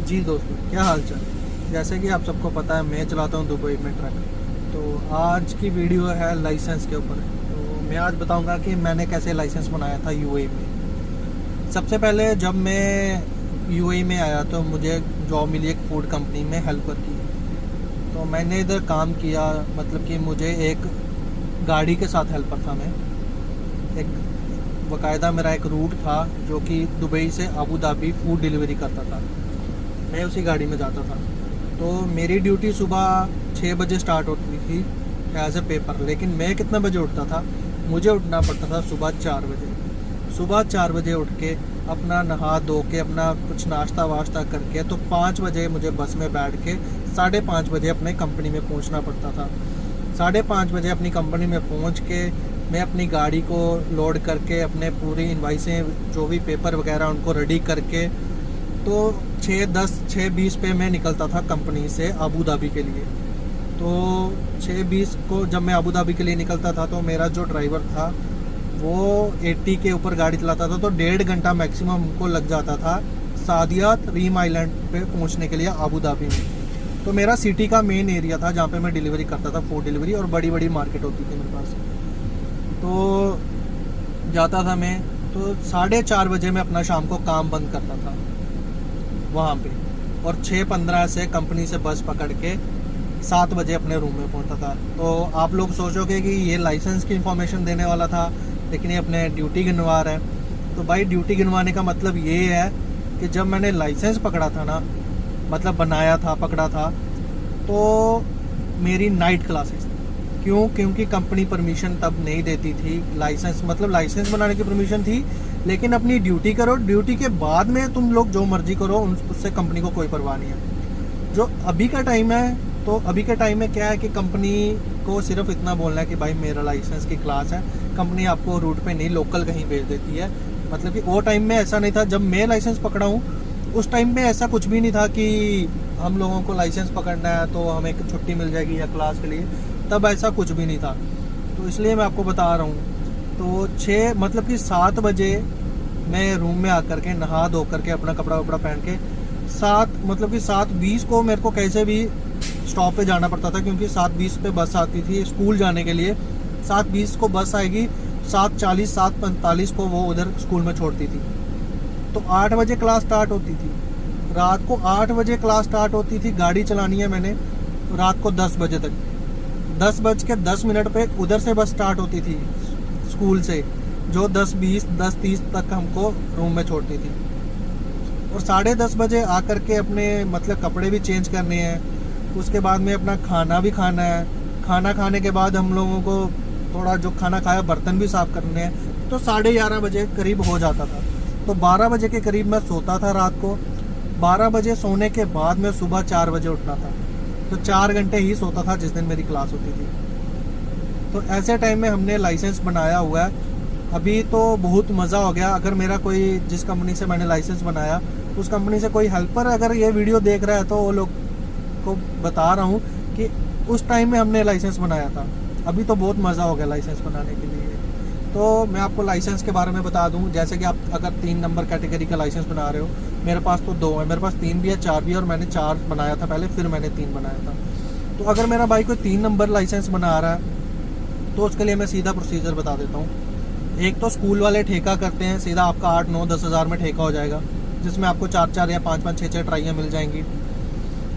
जी दोस्तों, क्या हाल चाल। जैसे कि आप सबको पता है, मैं चलाता हूँ दुबई में ट्रक। तो आज की वीडियो है लाइसेंस के ऊपर। तो मैं आज बताऊंगा कि मैंने कैसे लाइसेंस बनाया था यूएई में। सबसे पहले जब मैं यूएई में आया तो मुझे जॉब मिली एक फूड कंपनी में हेल्पर की। तो मैंने इधर काम किया, मतलब कि मुझे एक गाड़ी के साथ हेल्पर था। मैं एक बाकायदा मेरा एक रूट था जो कि दुबई से अबू धाबी फूड डिलीवरी करता था। मैं उसी गाड़ी में जाता था। तो मेरी ड्यूटी सुबह 6 बजे स्टार्ट होती थी एज ए पेपर। लेकिन मैं कितना बजे उठता था? मुझे उठना पड़ता था सुबह 4 बजे। सुबह 4 बजे उठ के अपना नहा धो के अपना कुछ नाश्ता वाश्ता करके तो 5 बजे मुझे बस में बैठ के 5:30 बजे अपने कंपनी में पहुंचना पड़ता था। 5:30 बजे अपनी कंपनी में पहुंच के मैं अपनी गाड़ी को लोड करके अपने पूरी इनवाइसें जो भी पेपर वगैरह उनको रेडी करके तो 6:20 पे मैं निकलता था कंपनी से अबू धाबी के लिए। तो 6:20 को जब मैं अबू धाबी के लिए निकलता था तो मेरा जो ड्राइवर था वो 80 के ऊपर गाड़ी चलाता था। तो 1.5 घंटा मैक्सिमम उनको लग जाता था सादियात रीम आइलैंड पे पहुंचने के लिए अबू धाबी में। तो मेरा सिटी का मेन एरिया था जहाँ पे मैं डिलीवरी करता था, फूड डिलीवरी, और बड़ी बड़ी मार्केट होती थी मेरे पास। तो जाता था मैं, तो 4:30 बजे मैं अपना शाम को काम बंद करता था वहाँ पे, और 6:15 से कंपनी से बस पकड़ के 7 बजे अपने रूम में पहुँचता था। तो आप लोग सोचोगे कि ये लाइसेंस की इंफॉर्मेशन देने वाला था, लेकिन ये अपने ड्यूटी गिनवा रहा है। तो भाई, ड्यूटी गिनवाने का मतलब ये है कि जब मैंने लाइसेंस पकड़ा था ना, मतलब बनाया था, पकड़ा था, तो मेरी नाइट क्लासेस थी। क्यों? क्योंकि कंपनी परमिशन तब नहीं देती थी। लाइसेंस मतलब लाइसेंस बनाने की परमिशन थी, लेकिन अपनी ड्यूटी करो, ड्यूटी के बाद में तुम लोग जो मर्जी करो, उससे कंपनी को कोई परवाह नहीं है। जो अभी का टाइम है, तो अभी के टाइम में क्या है कि कंपनी को सिर्फ इतना बोलना है कि भाई मेरा लाइसेंस की क्लास है। कंपनी आपको रूट पे नहीं, लोकल कहीं भेज देती है। मतलब कि वो टाइम में ऐसा नहीं था। जब मैं लाइसेंस पकड़ा हूँ उस टाइम में ऐसा कुछ भी नहीं था कि हम लोगों को लाइसेंस पकड़ना है तो हमें एक छुट्टी मिल जाएगी या क्लास के लिए। तब ऐसा कुछ भी नहीं था। तो इसलिए मैं आपको बता रहा हूँ। तो 6 मतलब कि 7 बजे मैं रूम में आकर के नहा धो करके अपना कपड़ा वपड़ा पहन के 7:20 को मेरे को कैसे भी स्टॉप पे जाना पड़ता था, क्योंकि 7:20 पे बस आती थी स्कूल जाने के लिए। 7:20 को बस आएगी, 7:40 7:45 को वो उधर स्कूल में छोड़ती थी। तो 8 बजे क्लास स्टार्ट होती थी। रात को 8 बजे क्लास स्टार्ट होती थी। गाड़ी चलानी है मैंने रात को 10 बजे तक। 10:10 पे उधर से बस स्टार्ट होती थी स्कूल से, जो 10:20 10:30 तक हमको रूम में छोड़ती थी। और 10:30 बजे आकर के अपने मतलब कपड़े भी चेंज करने हैं। उसके बाद में अपना खाना भी खाना है। खाना खाने के बाद हम लोगों को थोड़ा जो खाना खाया बर्तन भी साफ करने हैं। तो 11:30 बजे करीब हो जाता था। तो 12 बजे के करीब मैं सोता था रात को। 12 बजे सोने के बाद में सुबह 4 बजे उठना था। तो 4 घंटे ही सोता था जिस दिन मेरी क्लास होती थी। तो ऐसे टाइम में हमने लाइसेंस बनाया हुआ है। अभी तो बहुत मज़ा हो गया। अगर मेरा कोई, जिस कंपनी से मैंने लाइसेंस बनाया, उस कंपनी से कोई हेल्पर अगर ये वीडियो देख रहा है तो वो लोग को बता रहा हूँ कि उस टाइम में हमने लाइसेंस बनाया था। अभी तो बहुत मज़ा हो गया लाइसेंस बनाने के लिए। तो मैं आपको लाइसेंस के बारे में बता दूं, जैसे कि आप अगर 3 नंबर कैटेगरी का लाइसेंस बना रहे हो, मेरे पास तो 2 है, मेरे पास 3 भी है, 4 भी है, और मैंने 4 बनाया था पहले, फिर मैंने 3 बनाया था। तो अगर मेरा भाई कोई 3 नंबर लाइसेंस बना रहा है तो उसके लिए मैं सीधा प्रोसीजर बता देता हूँ। एक तो स्कूल वाले ठेका करते हैं, सीधा आपका 8 9 10 हज़ार में ठेका हो जाएगा, जिसमें आपको 4 या 5 6 ट्राइयाँ मिल जाएंगी।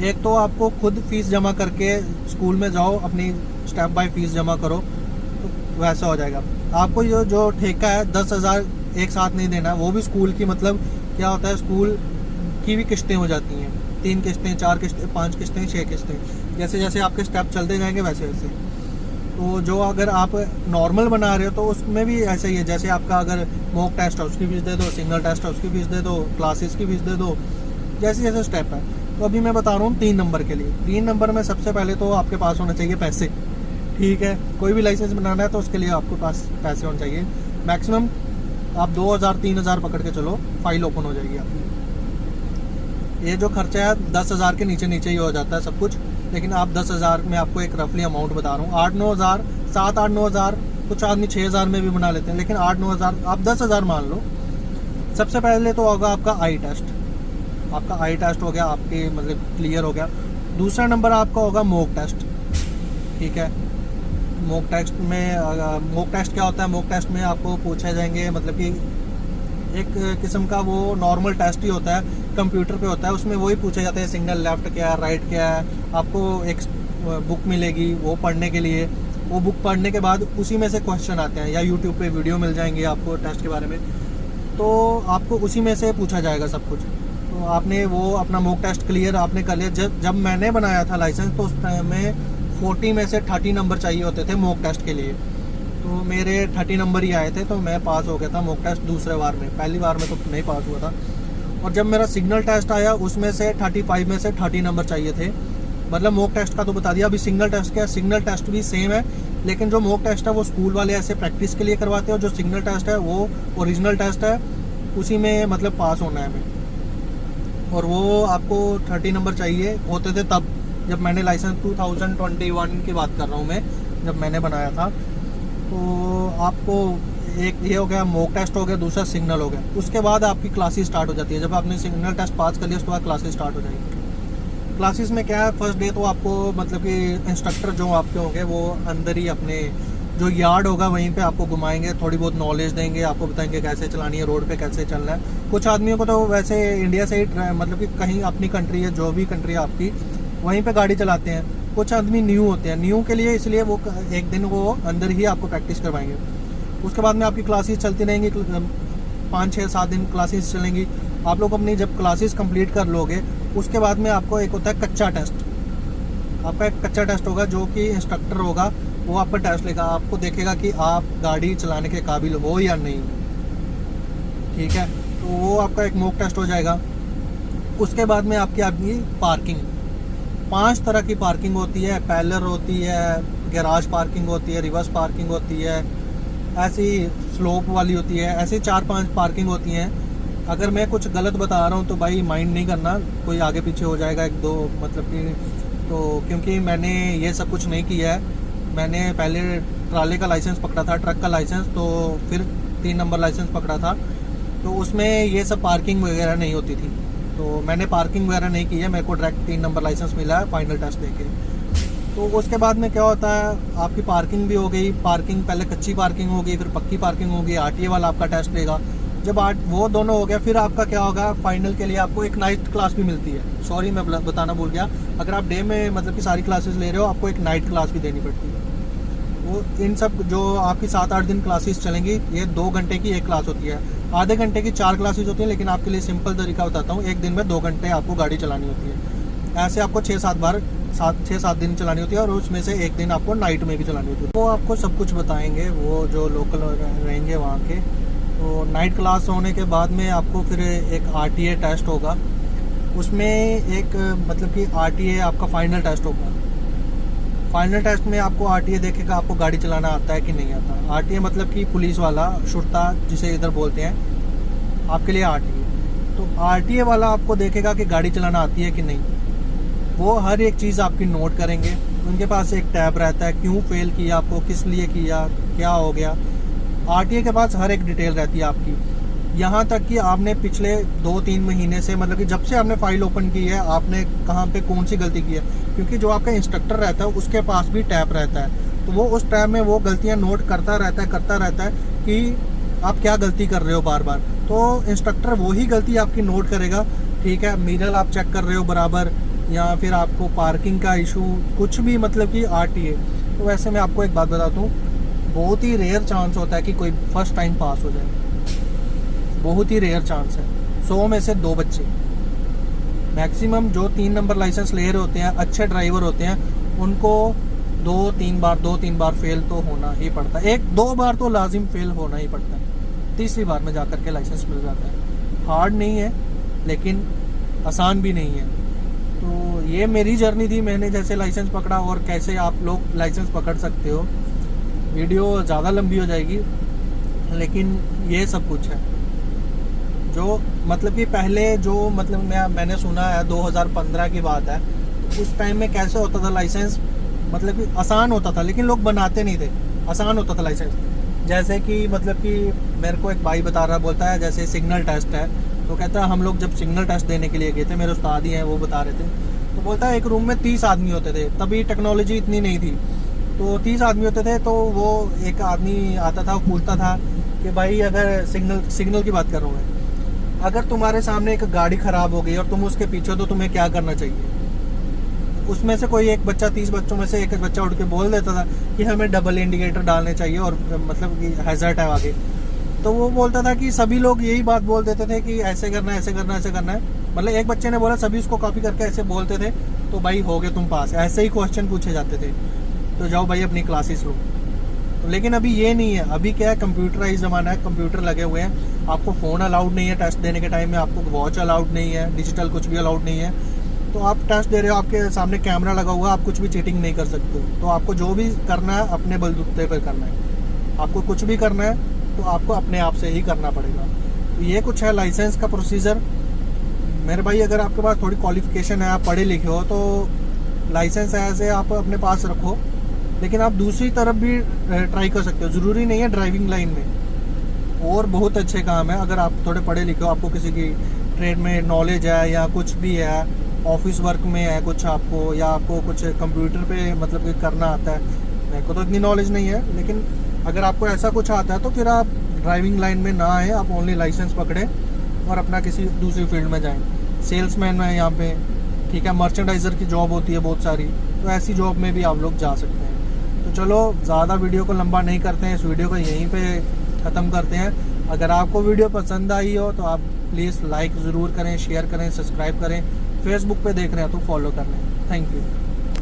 एक तो आपको खुद फीस जमा करके स्कूल में जाओ, अपनी स्टेप बाय फीस जमा करो, तो वैसा हो जाएगा। आपको जो ठेका है 10,000 एक साथ नहीं देना। वो भी स्कूल की, मतलब क्या होता है, स्कूल की भी किस्तें हो जाती हैं, 3 किस्तें, 4 किस्तें, 5 किस्तें, 6 किस्तें, जैसे जैसे आपके स्टेप चलते जाएंगे वैसे वैसे। तो जो अगर आप नॉर्मल बना रहे हो तो उसमें भी ऐसा ही है। जैसे आपका अगर मॉक टेस्ट है उसकी फीस दे दो, सिंगल टेस्ट है उसकी फीस दे दो, क्लासेस की फीस दे दो, जैसे जैसे स्टेप है। तो अभी मैं बता रहा हूँ 3 नंबर के लिए। 3 नंबर में सबसे पहले तो आपके पास होना चाहिए पैसे। ठीक है, कोई भी लाइसेंस बनाना है तो उसके लिए आपके पास पैसे होने चाहिए। मैक्सिमम आप 2,000 3,000 पकड़ के चलो, फाइल ओपन हो जाएगी आपकी। ये जो खर्चा है 10,000 के नीचे नीचे ही हो जाता है सब कुछ, लेकिन आप 10,000 में आपको एक रफली अमाउंट बता रहा हूँ। 8-9 हज़ार, 7-8-9 हज़ार, कुछ आदमी 6,000 में भी बना लेते हैं, लेकिन 8-9 हज़ार, आप 10,000 मान लो। सबसे पहले तो होगा आपका आई टेस्ट। आपका आई टेस्ट हो गया, आपके मतलब क्लियर हो गया। दूसरा नंबर आपका होगा मॉक टेस्ट, ठीक है। मॉक टेस्ट में मॉक टेस्ट क्या होता है? मॉक टेस्ट में आपको पूछे जाएंगे मतलब कि एक किस्म का वो नॉर्मल टेस्ट ही होता है, कंप्यूटर पे होता है। उसमें वही पूछे जाते हैं सिग्नल लेफ्ट क्या है, राइट क्या है। आपको एक बुक मिलेगी वो पढ़ने के लिए, वो बुक पढ़ने के बाद उसी में से क्वेश्चन आते हैं, या यूट्यूब पे वीडियो मिल जाएंगे आपको टेस्ट के बारे में, तो आपको उसी में से पूछा जाएगा सब कुछ। तो आपने वो अपना मॉक टेस्ट क्लियर आपने कर लिया। जब मैंने बनाया था लाइसेंस तो उस टाइम में 40 में से 30 नंबर चाहिए होते थे मॉक टेस्ट के लिए, तो मेरे 30 नंबर ही आए थे, तो मैं पास हो गया था मॉक टेस्ट दूसरे बार में। पहली बार में तो नहीं पास हुआ था। और जब मेरा सिग्नल टेस्ट आया उसमें से 35 में से 30 नंबर चाहिए थे। मतलब मॉक टेस्ट का तो बता दिया। अभी सिग्नल टेस्ट क्या है? सिग्नल टेस्ट भी सेम है, लेकिन जो मॉक टेस्ट है वो स्कूल वाले ऐसे प्रैक्टिस के लिए करवाते हैं, और जो सिग्नल टेस्ट है वो ओरिजिनल टेस्ट है, उसी में मतलब पास होना है हमें। और वो आपको 30 नंबर चाहिए होते थे तब, जब मैंने लाइसेंस 2021 की बात कर रहा हूँ मैं, जब मैंने बनाया था। तो आपको एक ये हो गया मॉक टेस्ट हो गया, दूसरा सिग्नल हो गया। उसके बाद आपकी क्लासेस स्टार्ट हो जाती है। जब आपने सिग्नल टेस्ट पास कर लिया उसके बाद क्लासेस स्टार्ट हो जाएगी। क्लासेस में क्या है, फर्स्ट डे तो आपको मतलब कि इंस्ट्रक्टर जो आपके होंगे वो अंदर ही अपने जो यार्ड होगा वहीं पे आपको घुमाएंगे, थोड़ी बहुत नॉलेज देंगे, आपको बताएंगे कैसे चलानी है, रोड पे कैसे चलना है। कुछ आदमियों को तो वैसे इंडिया से ही मतलब कि कहीं अपनी कंट्री है, जो भी कंट्री है आपकी, वहीं पे गाड़ी चलाते हैं। कुछ आदमी न्यू होते हैं, न्यू के लिए इसलिए वो एक दिन वो अंदर ही आपको प्रैक्टिस करवाएंगे। उसके बाद में आपकी क्लासेस चलती रहेंगी, 5, 6, 7 दिन क्लासेस चलेंगी। आप लोग अपनी जब क्लासेस कंप्लीट कर लोगे उसके बाद में आपको एक होता है कच्चा टेस्ट। आपका एक कच्चा टेस्ट होगा जो कि इंस्ट्रक्टर होगा, वो आपका टेस्ट लेगा, आपको देखेगा कि आप गाड़ी चलाने के काबिल हो या नहीं, ठीक है। तो वो आपका एक मॉक टेस्ट हो जाएगा। उसके बाद में आपकी पार्किंग, 5 तरह की पार्किंग होती है। पैरेलल होती है, गैराज पार्किंग होती है, रिवर्स पार्किंग होती है, ऐसी स्लोप वाली होती है, ऐसे 4-5 पार्किंग होती हैं। अगर मैं कुछ गलत बता रहा हूँ तो भाई माइंड नहीं करना, कोई आगे पीछे हो जाएगा 1-2 मतलब कि, तो क्योंकि मैंने ये सब कुछ नहीं किया है। मैंने पहले ट्राले का लाइसेंस पकड़ा था, ट्रक का लाइसेंस, तो फिर 3 नंबर लाइसेंस पकड़ा था, तो उसमें ये सब पार्किंग वगैरह नहीं होती थी। तो मैंने पार्किंग वगैरह नहीं की है, मेरे को डायरेक्ट 3 नंबर लाइसेंस मिला है फाइनल टेस्ट देके। तो उसके बाद में क्या होता है, आपकी पार्किंग भी हो गई। पार्किंग पहले कच्ची पार्किंग होगी, फिर पक्की पार्किंग होगी, आरटीए वाला आपका टेस्ट लेगा। जब वो दोनों हो गया, फिर आपका क्या होगा, फाइनल के लिए आपको एक नाइट क्लास भी मिलती है। सॉरी मैं बताना भूल गया, अगर आप डे में मतलब कि सारी क्लासेस ले रहे हो, आपको एक नाइट क्लास भी देनी पड़ती है। वो इन सब जो आपकी 7-8 दिन क्लासेस चलेंगी, ये 2 घंटे की एक क्लास होती है, आधे घंटे की 4 क्लासेस होती है। लेकिन आपके लिए सिंपल तरीका बताता हूँ, एक दिन में 2 घंटे आपको गाड़ी चलानी होती है। ऐसे आपको 6-7 दिन चलानी होती है, और उसमें से एक दिन आपको नाइट में भी चलानी होती है। वो आपको सब कुछ बताएंगे, वो जो लोकल रहेंगे वहाँ के। तो नाइट क्लास होने के बाद में आपको फिर एक आरटीए टेस्ट होगा। उसमें एक मतलब कि आरटीए आपका फाइनल टेस्ट होगा। फाइनल टेस्ट में आपको आरटीए देखेगा आपको गाड़ी चलाना आता है कि नहीं आता। आरटीए मतलब कि पुलिस वाला, शुरता जिसे इधर बोलते हैं, आपके लिए आरटीए। तो आरटीए वाला आपको देखेगा कि गाड़ी चलाना आती है कि नहीं। वो हर एक चीज़ आपकी नोट करेंगे। उनके पास एक टैब रहता है, क्यों फेल किया आपको, किस लिए किया, क्या हो गया। आरटीए के पास हर एक डिटेल रहती है आपकी, यहाँ तक कि आपने पिछले 2-3 महीने से मतलब कि जब से आपने फाइल ओपन की है, आपने कहाँ पे कौन सी गलती की है। क्योंकि जो आपका इंस्ट्रक्टर रहता है उसके पास भी टैब रहता है, तो वो उस टैब में वो गलतियाँ नोट करता रहता है कि आप क्या गलती कर रहे हो बार बार। तो इंस्ट्रक्टर वही गलती आपकी नोट करेगा, ठीक है। मिरर आप चेक कर रहे हो बराबर, या फिर आपको पार्किंग का इशू, कुछ भी मतलब कि आरटीए। तो वैसे मैं आपको एक बात बताता हूँ, बहुत ही रेयर चांस होता है कि कोई फर्स्ट टाइम पास हो जाए, बहुत ही रेयर चांस है। 100 में से 2 बच्चे मैक्सिमम जो 3 नंबर लाइसेंस ले रहे होते हैं, अच्छे ड्राइवर होते हैं, उनको 2-3 बार फेल तो होना ही पड़ता है। 1-2 बार तो लाजिम फेल होना ही पड़ता है, तीसरी बार में जाकर के लाइसेंस मिल जाता है। हार्ड नहीं है लेकिन आसान भी नहीं है। तो ये मेरी जर्नी थी, मैंने जैसे लाइसेंस पकड़ा और कैसे आप लोग लाइसेंस पकड़ सकते हो। वीडियो ज़्यादा लंबी हो जाएगी, लेकिन ये सब कुछ है जो मतलब कि पहले जो मतलब मैंने सुना है 2015 की बात है। उस टाइम में कैसे होता था लाइसेंस, मतलब कि आसान होता था लेकिन लोग बनाते नहीं थे। आसान होता था लाइसेंस, जैसे कि मतलब कि मेरे को एक भाई बता रहा, बोलता है जैसे सिग्नल टेस्ट है, तो कहता है हम लोग जब सिग्नल टेस्ट देने के लिए गए थे, मेरे उस्ताद ही हैं वो बता रहे थे, तो बोलता है एक रूम में 30 आदमी होते थे, तभी टेक्नोलॉजी इतनी नहीं थी, तो 30 आदमी होते थे। तो वो एक आदमी आता था, वो पूछता था कि भाई अगर सिग्नल की बात कर रहा हूँ मैं, अगर तुम्हारे सामने एक गाड़ी ख़राब हो गई और तुम उसके पीछे हो तो तुम्हें क्या करना चाहिए? उसमें से कोई एक बच्चा, 30 बच्चों में से एक बच्चा उठ के बोल देता था कि हमें डबल इंडिकेटर डालने चाहिए और मतलब कि हैज़र्ड है आगे। तो वो बोलता था कि सभी लोग यही बात बोल देते थे कि ऐसे करना है, ऐसे करना है, ऐसे करना है। मतलब एक बच्चे ने बोला, सभी उसको कॉपी करके ऐसे बोलते थे, तो भाई हो गए तुम पास, ऐसे ही क्वेश्चन पूछे जाते थे, तो जाओ भाई अपनी क्लासेस लो। तो लेकिन अभी ये नहीं है, अभी क्या है, कंप्यूटराइज ज़माना है, कंप्यूटर लगे हुए हैं, आपको फ़ोन अलाउड नहीं है टेस्ट देने के टाइम में, आपको वॉच अलाउड नहीं है, डिजिटल कुछ भी अलाउड नहीं है। तो आप टेस्ट दे रहे हो, आपके सामने कैमरा लगा हुआ है, आप कुछ भी चीटिंग नहीं कर सकते हो। तो आपको जो भी करना है अपने बलबूते पर करना है, आपको कुछ भी करना है तो आपको अपने आप से ही करना पड़ेगा। तो ये कुछ है लाइसेंस का प्रोसीजर मेरे भाई। अगर आपके पास थोड़ी क्वालिफिकेशन है, आप पढ़े लिखे हो, तो लाइसेंस ऐसे आप अपने पास रखो। लेकिन आप दूसरी तरफ भी ट्राई कर सकते हो, ज़रूरी नहीं है ड्राइविंग लाइन में, और बहुत अच्छे काम है। अगर आप थोड़े पढ़े लिखे हो, आपको किसी की ट्रेड में नॉलेज है या कुछ भी है, ऑफिस वर्क में है कुछ आपको, या आपको कुछ कंप्यूटर पे मतलब कि करना आता है, मेरे को तो इतनी नॉलेज नहीं है, लेकिन अगर आपको ऐसा कुछ आता है तो फिर आप ड्राइविंग लाइन में ना आए, आप ओनली लाइसेंस पकड़ें और अपना किसी दूसरी फील्ड में जाएं। सेल्समैन है यहाँ पे, ठीक है, मर्चेंडाइज़र की जॉब होती है बहुत सारी, तो ऐसी जॉब में भी आप लोग जा सकते हैं। तो चलो ज़्यादा वीडियो को लंबा नहीं करते हैं, इस वीडियो को यहीं पे ख़त्म करते हैं। अगर आपको वीडियो पसंद आई हो तो आप प्लीज़ लाइक ज़रूर करें, शेयर करें, सब्सक्राइब करें। फेसबुक पे देख रहे हैं तो फॉलो कर लें। Thank you.